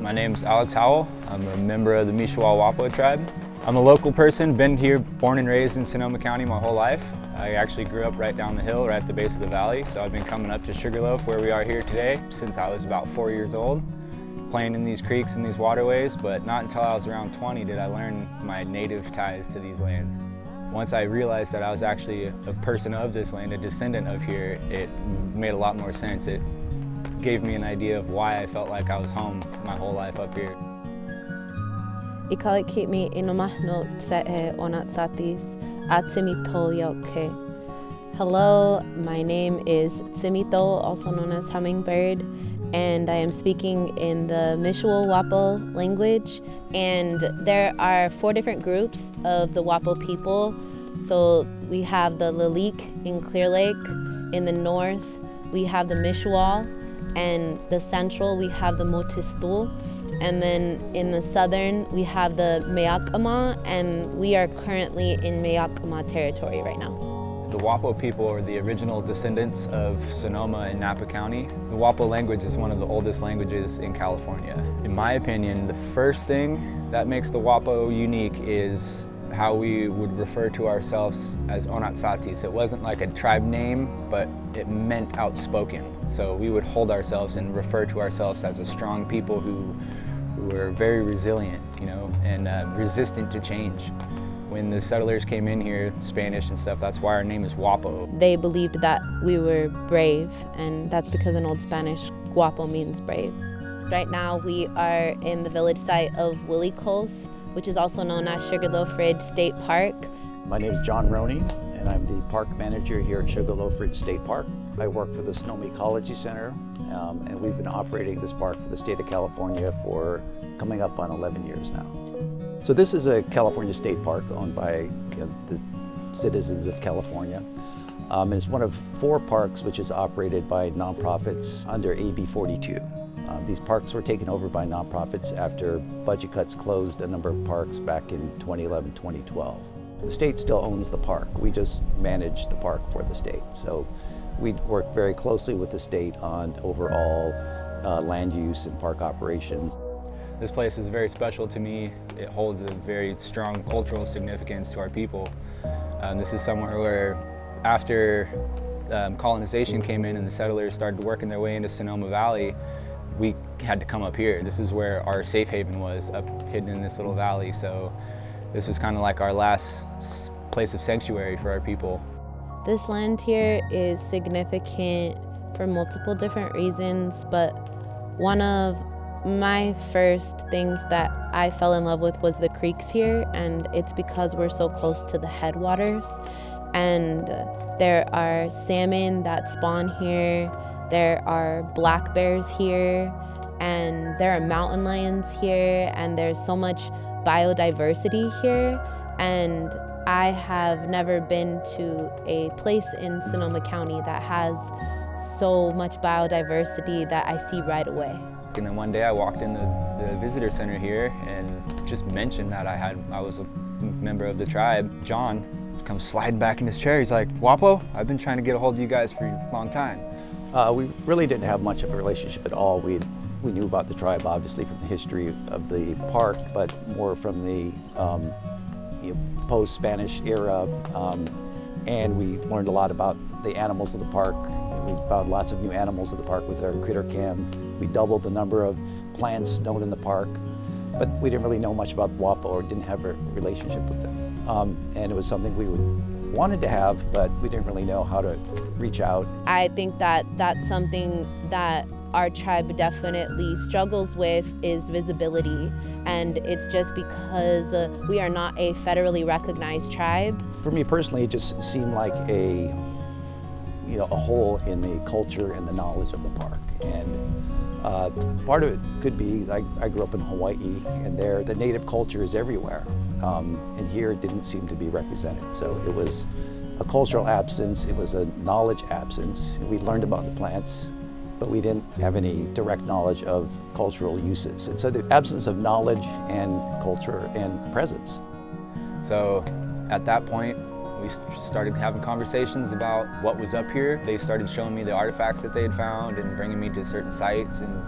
My name's Alex Howell. I'm a member of the Wappo tribe. I'm a local person, been here, born and raised in Sonoma County my whole life. I actually grew up right down the hill, right at the base of the valley, so I've been coming up to Sugarloaf, where we are here today, since I was about 4 years old, playing in these creeks and these waterways, but not until I was around 20 did I learn my native ties to these lands. Once I realized that I was actually a person of this land, a descendant of here, it made a lot more sense. It gave me an idea of why I felt like I was home my whole life up here. Ikalikimi inomahno tse onatsatis atimitoyoke. Hello, my name is Tsimito, also known as Hummingbird, and I am speaking in the Wappo language. And there are 4 different groups of the Wappo people. So we have the Lalik in Clear Lake. In the north, we have the Mishwal, and the central, we have the Motistul. And then in the southern, we have the Mayakama, and we are currently in Mayakama territory right now. The Wappo people are the original descendants of Sonoma and Napa County. The Wappo language is one of the oldest languages in California. In my opinion, the first thing that makes the Wappo unique is how we would refer to ourselves as Onatsatis. It wasn't like a tribe name, but it meant outspoken. So we would hold ourselves and refer to ourselves as a strong people who were very resilient, and resistant to change. When the settlers came in here, Spanish and stuff, that's why our name is Wappo. They believed that we were brave, and that's because in Old Spanish, Guapo means brave. Right now, we are in the village site of Willicos, which is also known as Sugarloaf Ridge State Park. My name is John Roney, and I'm the park manager here at Sugarloaf Ridge State Park. I work for the Sonoma Ecology Center, and we've been operating this park for the state of California for coming up on 11 years now. So this is a California state park owned by the citizens of California. And it's one of 4 parks which is operated by nonprofits under AB 42. These parks were taken over by nonprofits after budget cuts closed a number of parks back in 2011, 2012. The state still owns the park. We just manage the park for the state. So we work very closely with the state on overall land use and park operations. This place is very special to me. It holds a very strong cultural significance to our people. This is somewhere where after colonization came in and the settlers started working their way into Sonoma Valley, we had to come up here. This is where our safe haven was, up hidden in this little valley. So this was kind of like our last place of sanctuary for our people. This land here is significant for multiple different reasons, but one of my first things that I fell in love with was the creeks here, and it's because we're so close to the headwaters. And there are salmon that spawn here, there are black bears here, and there are mountain lions here, and there's so much biodiversity here. And I have never been to a place in Sonoma County that has so much biodiversity that I see right away. And then one day I walked in the visitor center here and just mentioned that I was a member of the tribe. John comes sliding back in his chair. He's like, "Wappo, I've been trying to get a hold of you guys for a long time." We really didn't have much of a relationship at all. We knew about the tribe obviously from the history of the park, but more from the post-Spanish era. And we learned a lot about the animals of the park. We found lots of new animals at the park with our critter cam. We doubled the number of plants known in the park, but we didn't really know much about the Wappo or didn't have a relationship with them. And it was something we wanted to have, but we didn't really know how to reach out. I think that that's something that our tribe definitely struggles with is visibility, and it's just because we are not a federally recognized tribe. For me personally, it just seemed like a hole in the culture and the knowledge of the park. And part of it could be, I grew up in Hawaii, and there the native culture is everywhere. And here it didn't seem to be represented. So it was a cultural absence, it was a knowledge absence. We learned about the plants, but we didn't have any direct knowledge of cultural uses. And so the absence of knowledge and culture and presence. So at that point, we started having conversations about what was up here. They started showing me the artifacts that they had found and bringing me to certain sites, and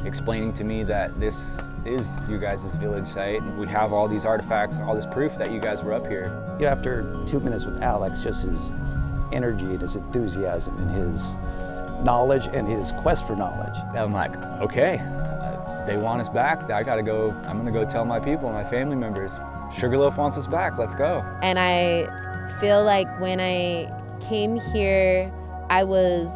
explaining to me that this is you guys' village site. And we have all these artifacts and all this proof that you guys were up here. Yeah, after 2 minutes with Alex, just his energy and his enthusiasm and his knowledge and his quest for knowledge. I'm like, okay, they want us back. I'm gonna go tell my people, my family members, Sugarloaf wants us back, let's go. And I feel like when I came here, I was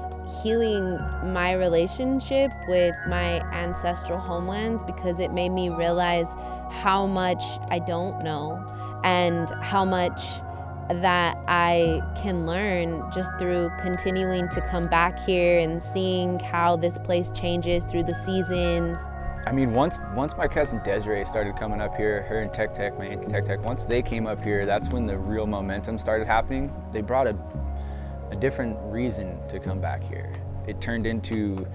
healing my relationship with my ancestral homelands, because it made me realize how much I don't know and how much that I can learn just through continuing to come back here and seeing how this place changes through the seasons. I mean, once my cousin Desiree started coming up here, her and my aunt Tech, once they came up here, that's when the real momentum started happening. They brought a different reason to come back here. It turned into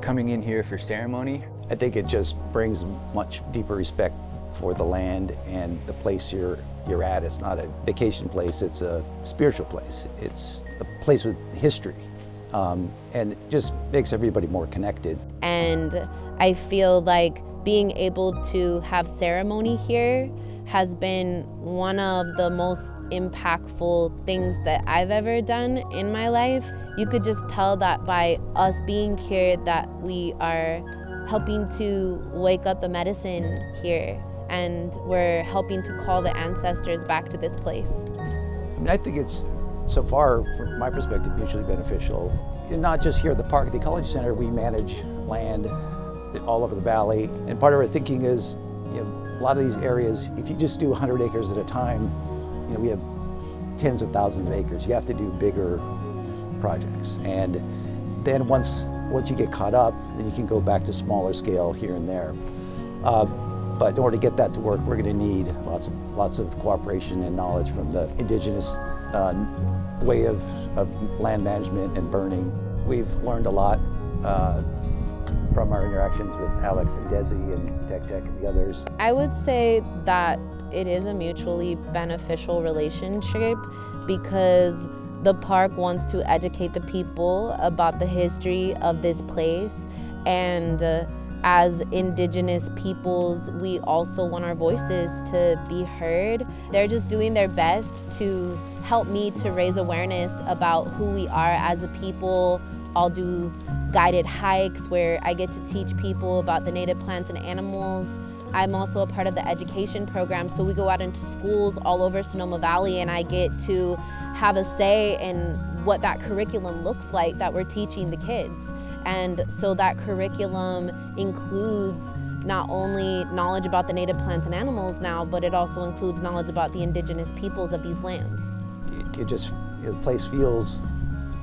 coming in here for ceremony. I think it just brings much deeper respect for the land and the place you're at. It's not a vacation place, it's a spiritual place. It's a place with history, and it just makes everybody more connected. And I feel like being able to have ceremony here has been one of the most impactful things that I've ever done in my life. You could just tell that by us being here that we are helping to wake up the medicine here, and we're helping to call the ancestors back to this place. I mean, I think it's, so far, from my perspective, mutually beneficial. Not just here at the park, the Ecology Center, we manage land all over the valley. And part of our thinking is, a lot of these areas, if you just do 100 acres at a time, we have tens of thousands of acres. You have to do bigger projects. And then once you get caught up, then you can go back to smaller scale here and there. But in order to get that to work, we're going to need lots of cooperation and knowledge from the indigenous way of land management and burning. We've learned a lot from our interactions with Alex and Desi and Tech and the others. I would say that it is a mutually beneficial relationship, because the park wants to educate the people about the history of this place, and as Indigenous peoples, we also want our voices to be heard. They're just doing their best to help me to raise awareness about who we are as a people. I'll do guided hikes where I get to teach people about the native plants and animals. I'm also a part of the education program, so we go out into schools all over Sonoma Valley, and I get to have a say in what that curriculum looks like that we're teaching the kids. And so that curriculum includes not only knowledge about the native plants and animals now, but it also includes knowledge about the indigenous peoples of these lands. The place feels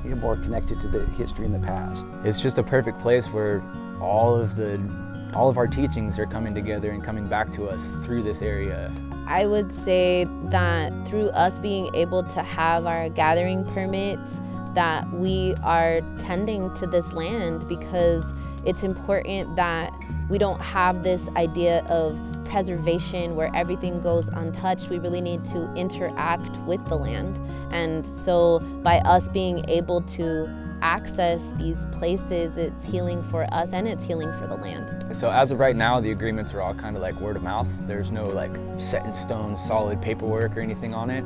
more connected to the history in the past. It's just a perfect place where all of our teachings are coming together and coming back to us through this area. I would say that through us being able to have our gathering permits, that we are tending to this land, because it's important that we don't have this idea of preservation where everything goes untouched. We really need to interact with the land. And so by us being able to access these places, it's healing for us and it's healing for the land. So as of right now, the agreements are all kind of like word of mouth. There's no like set in stone, solid paperwork or anything on it.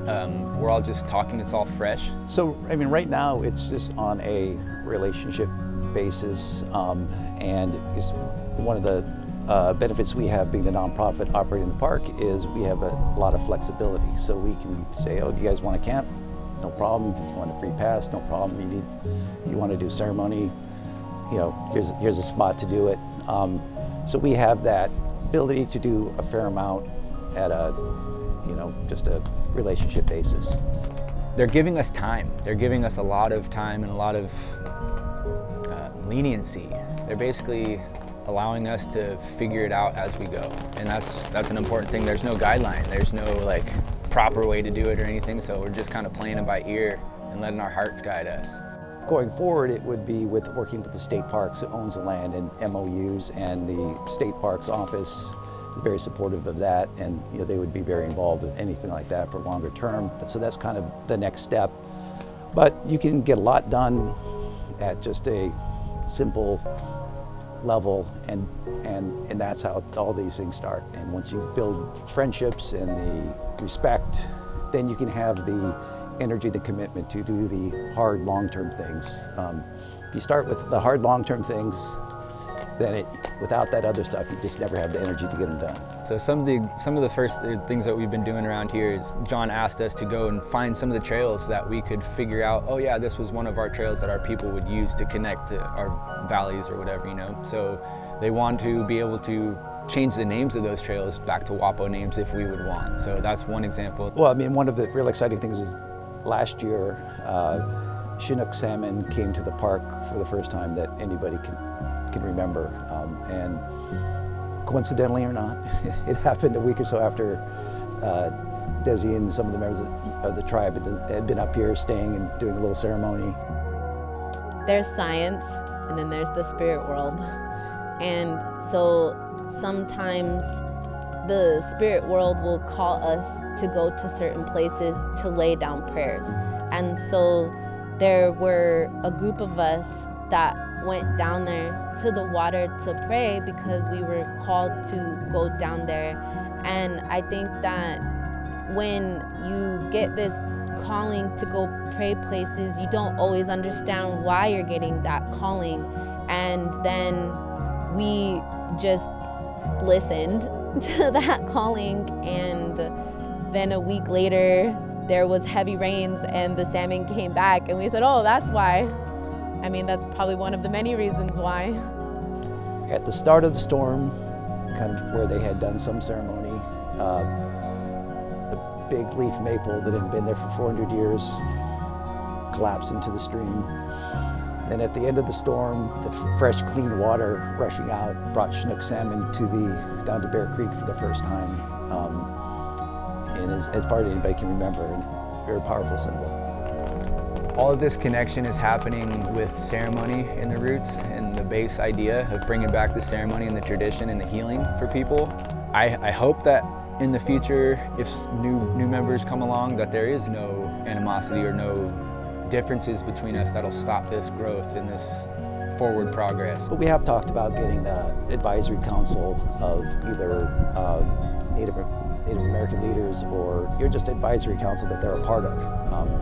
We're all just talking, it's all fresh. So, I mean, right now it's just on a relationship basis, and it's one of the benefits we have being the nonprofit operating the park is we have a lot of flexibility. So we can say, oh, do you guys want to camp? No problem. If you want a free pass, no problem. You want to do ceremony, here's a spot to do it. So we have that ability to do a fair amount at just a relationship basis. They're giving us time. They're giving us a lot of time and a lot of leniency. They're basically allowing us to figure it out as we go. And that's an important thing. There's no guideline. There's no like proper way to do it or anything. So we're just kind of playing it by ear and letting our hearts guide us. Going forward, it would be with working with the state parks who owns the land and MOUs, and the state parks office is very supportive of that, and they would be very involved with anything like that for longer term. So that's kind of the next step. But you can get a lot done at just a simple level, and that's how all these things start. And once you build friendships and the respect, then you can have the energy, the commitment to do the hard long-term things. If you start with the hard long-term things, then without that other stuff, you just never have the energy to get them done. So some of the first things that we've been doing around here is John asked us to go and find some of the trails that we could figure out, oh yeah, this was one of our trails that our people would use to connect to our valleys or whatever, you know. So they want to be able to change the names of those trails back to Wappo names if we would want. So that's one example. Well, I mean, one of the real exciting things is last year, Chinook salmon came to the park for the first time that anybody can remember. And coincidentally or not, it happened a week or so after Desi and some of the members of the tribe had been up here staying and doing a little ceremony. There's science, and then there's the spirit world. And so sometimes the spirit world will call us to go to certain places to lay down prayers. And so there were a group of us that went down there to the water to pray because we were called to go down there. And I think that when you get this calling to go pray places, you don't always understand why you're getting that calling. And then we just listened to that calling, and then a week later there was heavy rains and the salmon came back, and we said, oh, that's why. I mean, that's probably one of the many reasons why. At the start of the storm, kind of where they had done some ceremony, the big leaf maple that had been there for 400 years collapsed into the stream. And at the end of the storm, the fresh, clean water rushing out brought Chinook salmon down to Bear Creek for the first time. And as far as anybody can remember, a very powerful symbol. All of this connection is happening with ceremony in the roots and the base idea of bringing back the ceremony and the tradition and the healing for people. I hope that in the future, if new members come along, that there is no animosity or no differences between us that'll stop this growth and this forward progress. But we have talked about getting the advisory council of either Native American leaders or just advisory council that they're a part of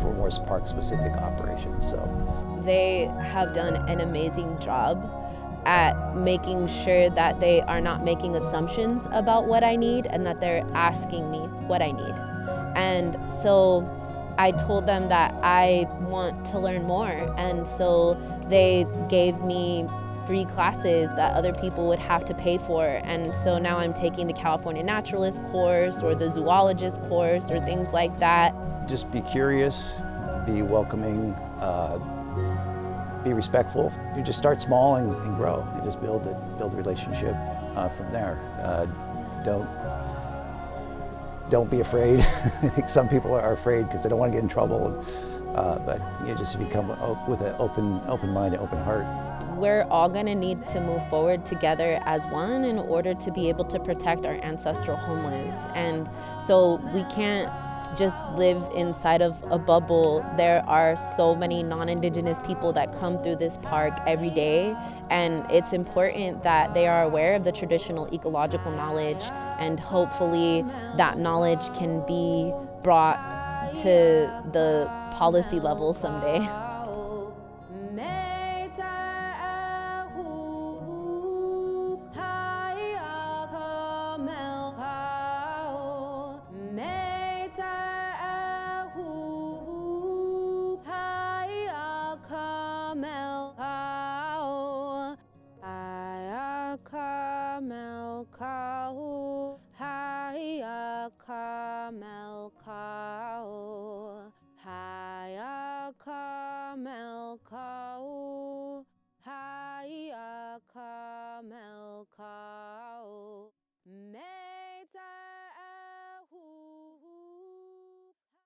for more park-specific operations. So they have done an amazing job at making sure that they are not making assumptions about what I need and that they're asking me what I need. And so I told them that I want to learn more, and so they gave me free classes that other people would have to pay for. And so now I'm taking the California Naturalist course or the Zoologist course or things like that. Just be curious, be welcoming, be respectful. You just start small and grow. You just build a relationship from there. Don't be afraid. I think some people are afraid because they don't want to get in trouble. But you just become with an open mind and open heart. We're all going to need to move forward together as one in order to be able to protect our ancestral homelands. And so we can't just live inside of a bubble. There are so many non-Indigenous people that come through this park every day, and it's important that they are aware of the traditional ecological knowledge, and hopefully that knowledge can be brought to the policy level someday.